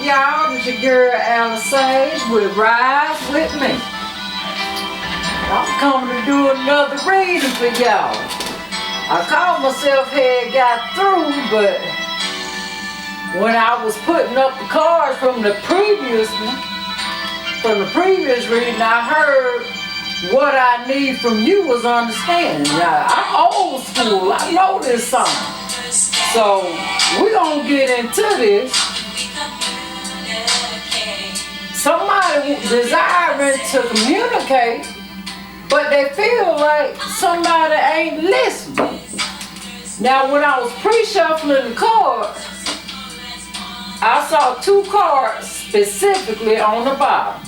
y'all? This your girl Alice Sage with Rise With Me. I'm coming to do another reading for y'all. I called myself had got through, but when I was putting up the cards from the previous reading, I heard what I need from you was understanding. Now, I'm old school. I know this song. So we're going to get into this. Somebody desiring to communicate, but they feel like somebody ain't listening. Now, when I was pre-shuffling the cards, I saw two cards specifically on the bottom.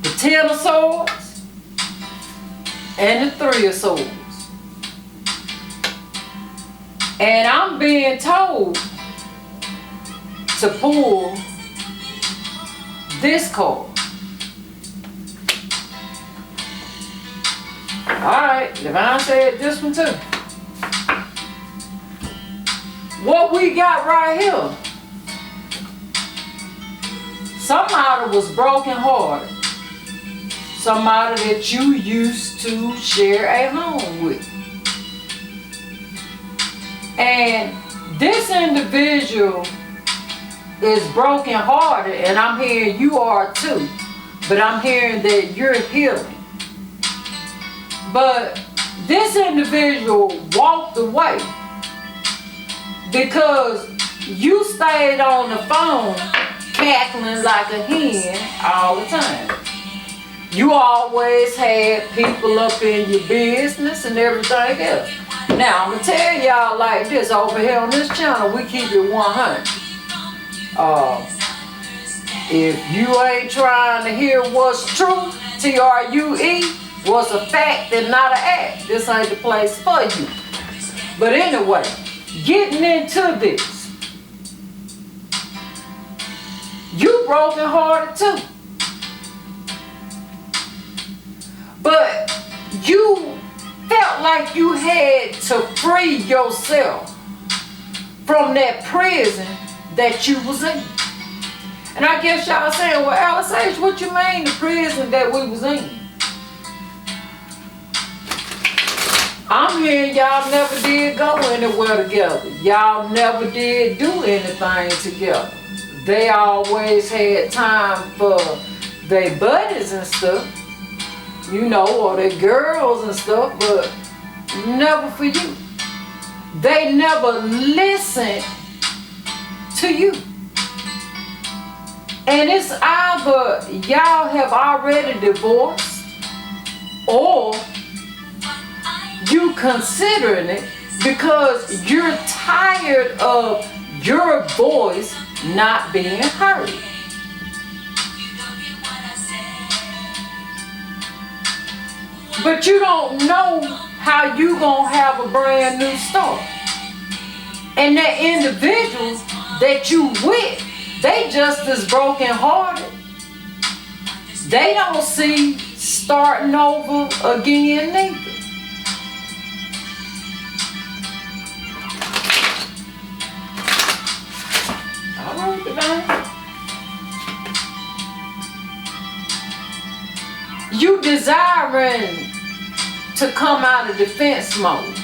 The Ten of Swords and the Three of Swords. And I'm being told to pull this card. Alright, Divine said this one too. What we got right here, somebody was broken-hearted. Somebody that you used to share a home with. And this individual is broken-hearted, and I'm hearing you are too. But I'm hearing that you're healing. But this individual walked away because you stayed on the phone cackling like a hen all the time. You always had people up in your business and everything else. Now, I'm going to tell y'all like this. Over here on this channel, we keep it 100. If you ain't trying to hear what's true, T-R-U-E, what's a fact and not an act, this ain't the place for you. But anyway, getting into this, you broken hearted too. But you felt like you had to free yourself from that prison that you was in. And I guess y'all saying, well, Alice H, what you mean the prison that we was in? I'm hearing y'all never did go anywhere together. Y'all never did do anything together. They always had time for their buddies and stuff, you know, or their girls and stuff, but never for you. They never listened to you. And it's either y'all have already divorced or you considering it because you're tired of your voice not being heard. But you don't know how you gonna have a brand new start. And that individual that you with, they just as broken hearted. They don't see starting over again neither. Alright, Divine. You desiring to come out of defense mode.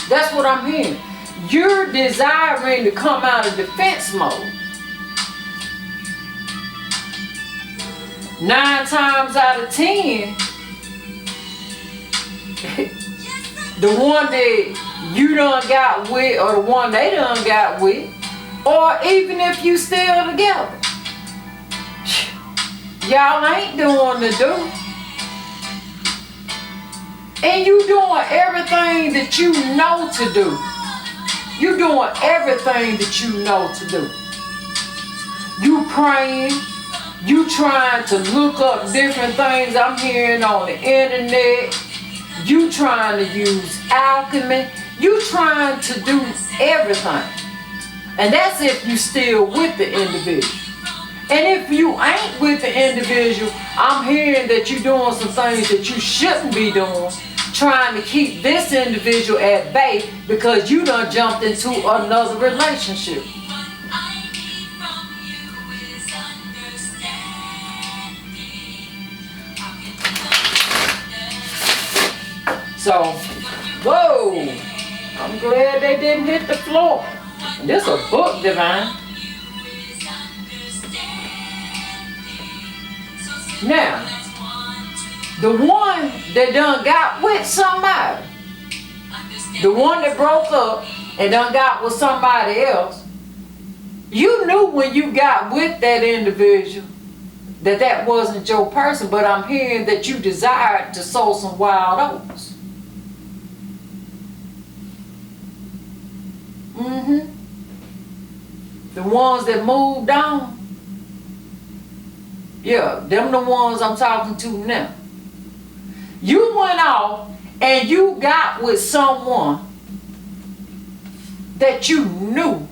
That's what I'm hearing. You're desiring to come out of defense mode. 9 times out of 10, the one that you done got with or the one they done got with, or even if you still together, y'all ain't doing the do. And you doing everything that you know to do. You doing everything that you know to do. You praying. You trying to look up different things I'm hearing on the internet. You trying to use alchemy. You trying to do everything. And that's if you still with the individual. And if you ain't with the individual, I'm hearing that you're doing some things that you shouldn't be doing trying to keep this individual at bay because you done jumped into another relationship. So, whoa, I'm glad they didn't hit the floor. This a book, Divine. Now, the one that done got with somebody, the one that broke up and done got with somebody else, you knew when you got with that individual that that wasn't your person, but I'm hearing that you desired to sow some wild oats. The ones that moved on, yeah, them the ones I'm talking to now. You went off and you got with someone that you knew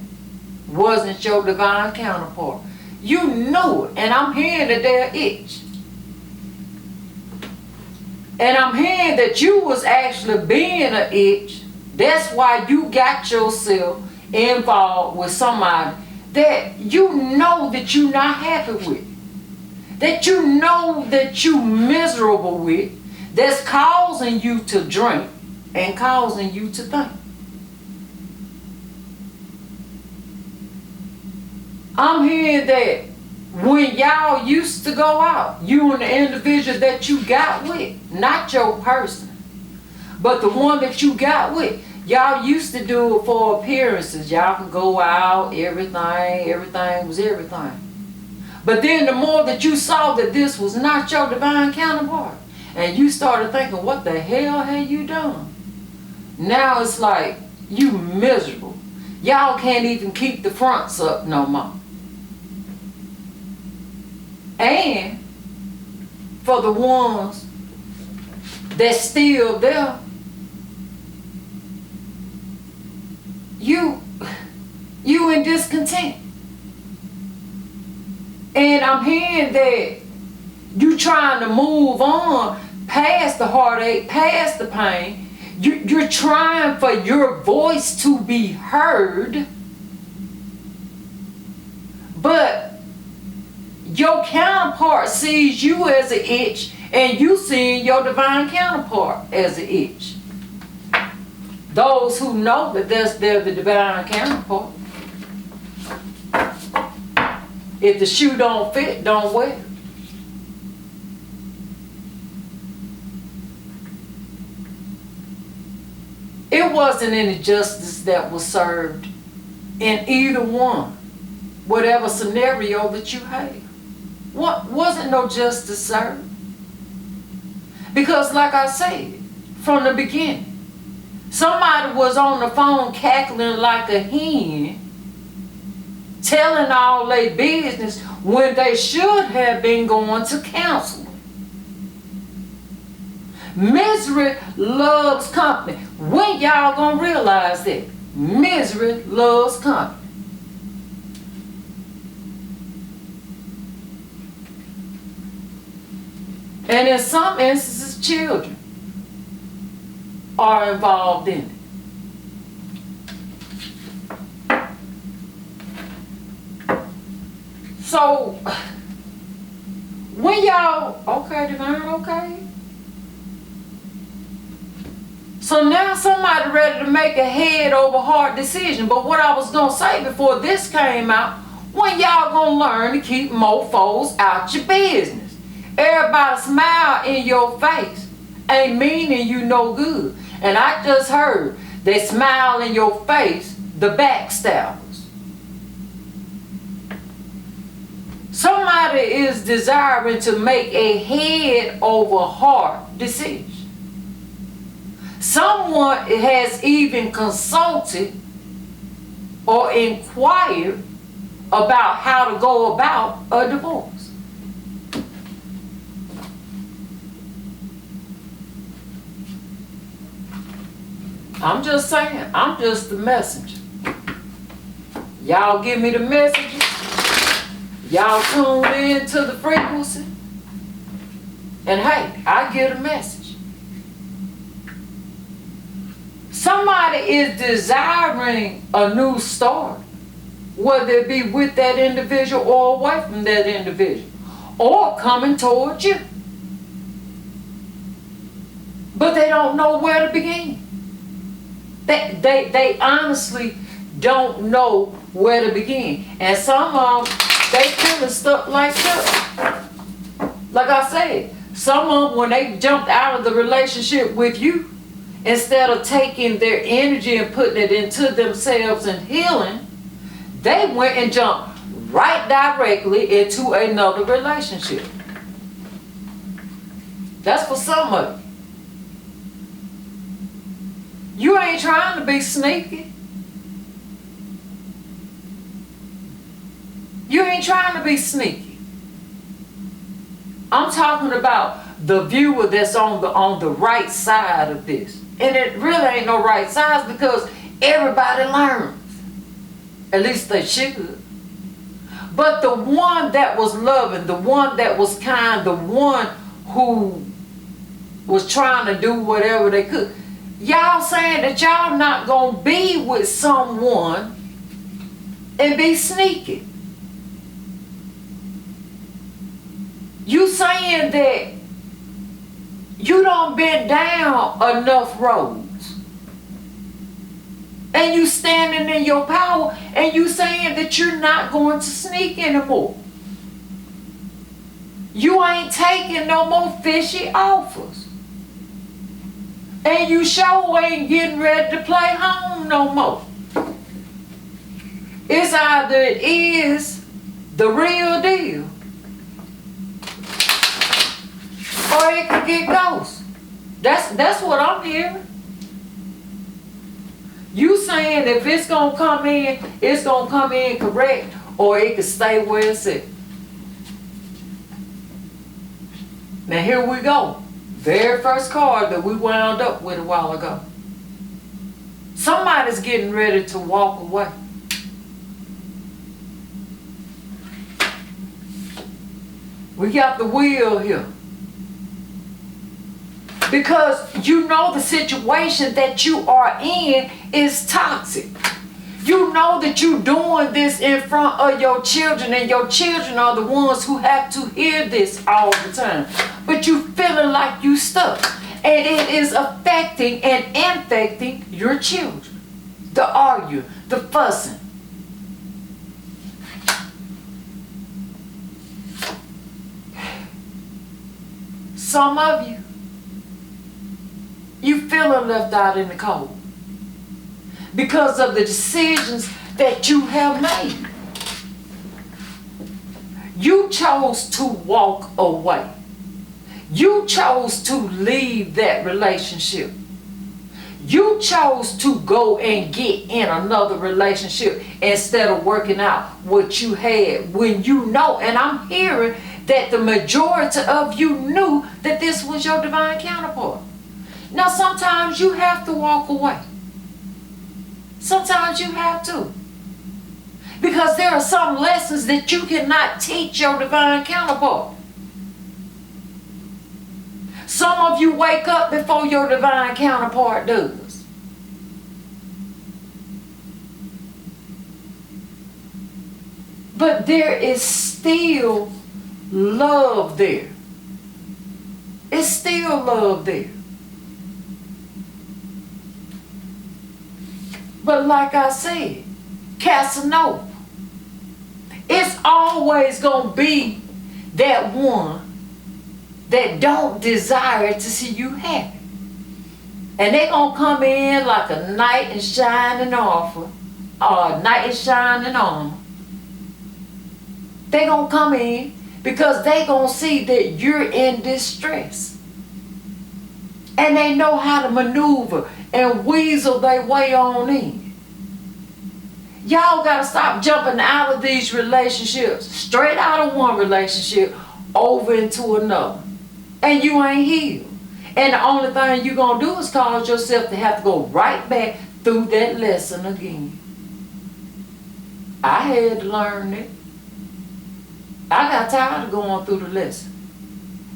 wasn't your divine counterpart. You knew it, and I'm hearing that they're itch. And I'm hearing that you was actually being an itch. That's why you got yourself involved with somebody that you know that you're not happy with, that you know that you miserable with, that's causing you to drink and causing you to think. I'm hearing that when y'all used to go out, you and the individual that you got with, not your person, but the one that you got with, y'all used to do it for appearances. Y'all could go out, everything was everything. But then the more that you saw that this was not your divine counterpart, and you started thinking, what the hell have you done? Now it's like, you miserable. Y'all can't even keep the fronts up no more. And for the ones that's still there, you in discontent. And I'm hearing that you trying to move on past the heartache, past the pain. You're trying for your voice to be heard, but your counterpart sees you as an itch, and you seeing your divine counterpart as an itch. Those who know that they're the divine counterpart. If the shoe don't fit, don't wear it. It wasn't any justice that was served in either one, whatever scenario that you had. Wasn't no justice served. Because like I said, from the beginning, somebody was on the phone cackling like a hen, telling all their business when they should have been going to counseling. Misery loves company. When y'all gonna realize that? Misery loves company. And in some instances, children are involved in it. So, when y'all, okay, Divine, okay. So now somebody ready to make a head over heart decision. But what I was going to say before this came out, when y'all going to learn to keep mofos out your business? Everybody smile in your face ain't meaning you no good. And I just heard they smile in your face, the backstabbers. Somebody is desiring to make a head over heart decision. Someone has even consulted or inquired about how to go about a divorce. I'm just saying, I'm just the messenger. Y'all give me the messages. Y'all tune in to the frequency. And hey, I get a message. Somebody is desiring a new start, whether it be with that individual or away from that individual, or coming towards you. But they don't know where to begin. They honestly don't know where to begin. And some of them, they feeling stuck like that. Like I said, some of them, when they jumped out of the relationship with you, instead of taking their energy and putting it into themselves and healing, they went and jumped right directly into another relationship. That's for some of you. You ain't trying to be sneaky. You ain't trying to be sneaky. I'm talking about the viewer that's on the right side of this. And it really ain't no right side, because everybody learns. At least they should. But the one that was loving, the one that was kind, the one who was trying to do whatever they could, y'all saying that y'all not gonna be with someone and be sneaky. You saying that you done been down enough roads, and you standing in your power, and you saying that you're not going to sneak anymore. You ain't taking no more fishy offers. And you sure ain't getting ready to play home no more. It's either it is the real deal, or it could get ghost. That's what I'm hearing. You saying if it's gonna come in, it's gonna come in correct, or it could stay where it's at. Now here we go. Very first card that we wound up with a while ago. Somebody's getting ready to walk away. We got the wheel here. Because you know the situation that you are in is toxic. You know that you're doing this in front of your children, and your children are the ones who have to hear this all the time. But you feeling like you stuck, and it is affecting and infecting your children. The arguing, the fussing. Some of you feeling left out in the cold because of the decisions that you have made. You chose to walk away. You chose to leave that relationship. You chose to go and get in another relationship instead of working out what you had, when you know, and I'm hearing that the majority of you knew that this was your divine counterpart. Now sometimes you have to walk away. Sometimes you have to. Because there are some lessons that you cannot teach your divine counterpart. Some of you wake up before your divine counterpart does. But there is still love there. It's still love there. But like I said, Casanova, it's always going to be that one that don't desire to see you happy. And they're going to come in like a knight in shining armor, They're going to come in because they're going to see that you're in distress. And they know how to maneuver and weasel their way on in. Y'all got to stop jumping out of these relationships, straight out of one relationship, over into another. And you ain't healed. And the only thing you're going to do is cause yourself to have to go right back through that lesson again. I had to learn it. I got tired of going through the lesson.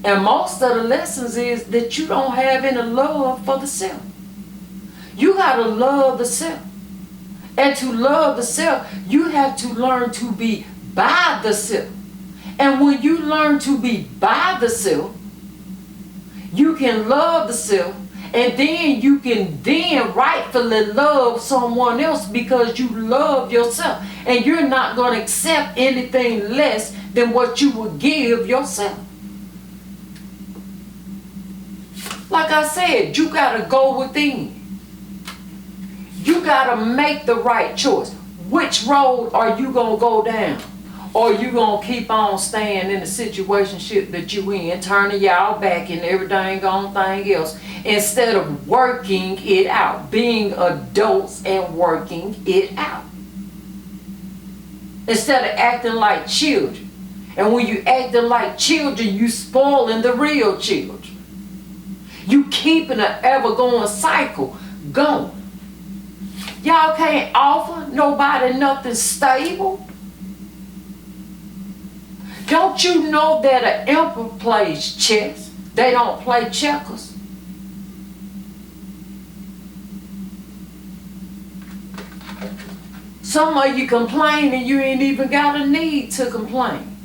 And most of the lessons is that you don't have any love for the self. You got to love the self. And to love the self, you have to learn to be by the self. And when you learn to be by the self, you can love the self, and then you can then rightfully love someone else because you love yourself. And you're not going to accept anything less than what you would give yourself. Like I said, you got to go within. You got to make the right choice. Which road are you going to go down? Or you going to keep on staying in the situationship that you in, turning y'all back and every dang on thing else, instead of working it out, being adults and working it out. Instead of acting like children. And when you acting like children, you spoiling the real children. You keeping an ever-going cycle going. Y'all can't offer nobody nothing stable. Don't you know that an emperor plays chess? They don't play checkers. Some of you complain and you ain't even got a need to complain.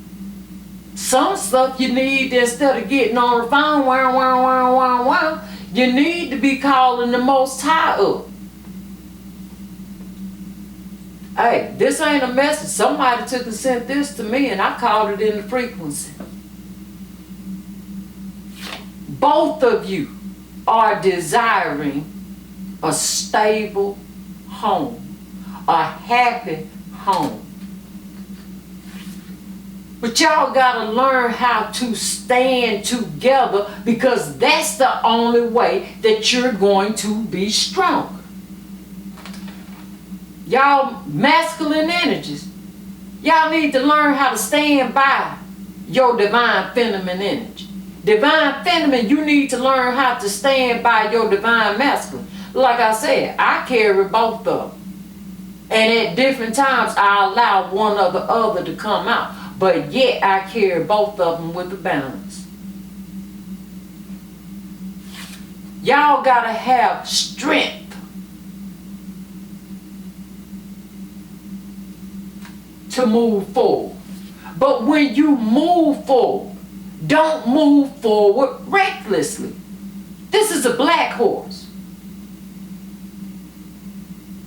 Some stuff you need, instead of getting on the phone, wow, you need to be calling the Most High up. Hey, this ain't a message. Somebody took and sent this to me and I called it in the frequency. Both of you are desiring a stable home, a happy home. But y'all gotta learn how to stand together, because that's the only way that you're going to be strong. Y'all masculine energies, y'all need to learn how to stand by your divine feminine energy. Divine feminine, you need to learn how to stand by your divine masculine. Like I said, I carry both of them. And at different times, I allow one or the other to come out. But yet, I carry both of them with a balance. Y'all gotta have strength to move forward. But when you move forward, don't move forward recklessly. This is a black horse.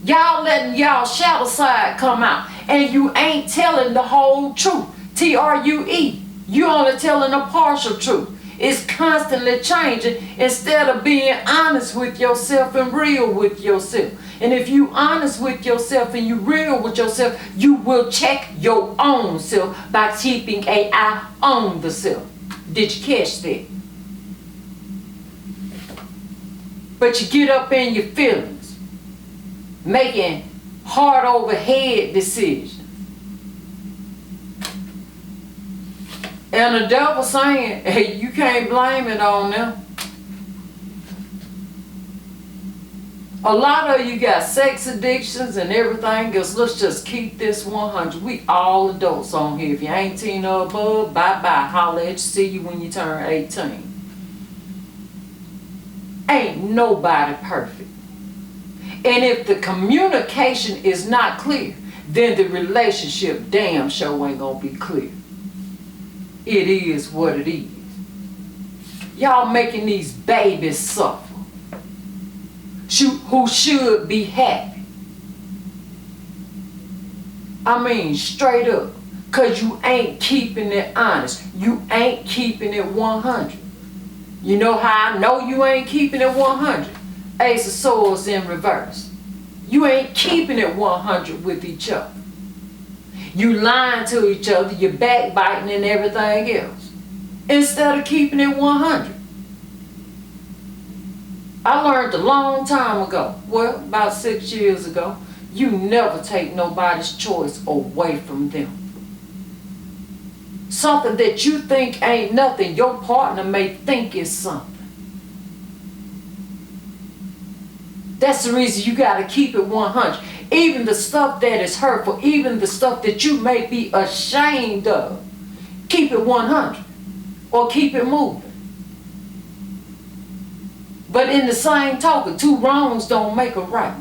Y'all letting y'all shadow side come out, and you ain't telling the whole truth. T-R-U-E. You only telling a partial truth. It's constantly changing instead of being honest with yourself and real with yourself. And if you honest with yourself and you real with yourself, you will check your own self by keeping an eye on the self. Did you catch that? But you get up in your feelings, making heart over head decisions. And the devil saying, hey, you can't blame it on them. A lot of you got sex addictions and everything else. Let's just keep this 100. We all adults on here. If you ain't 18 or above, bye-bye. Holler at you. See you when you turn 18. Ain't nobody perfect. And if the communication is not clear, then the relationship damn sure ain't gonna be clear. It is what it is. Y'all making these babies suffer, who should be happy. I mean, straight up. Because you ain't keeping it honest. You ain't keeping it 100. You know how I know you ain't keeping it 100? Ace of Swords in reverse. You ain't keeping it 100 with each other. You lying to each other, you backbiting and everything else, instead of keeping it 100. I learned a long time ago, well, about 6 years ago, you never take nobody's choice away from them. Something that you think ain't nothing, your partner may think is something. That's the reason you got to keep it 100. Even the stuff that is hurtful, even the stuff that you may be ashamed of, keep it 100 or keep it moving. But in the same token, two wrongs don't make a right.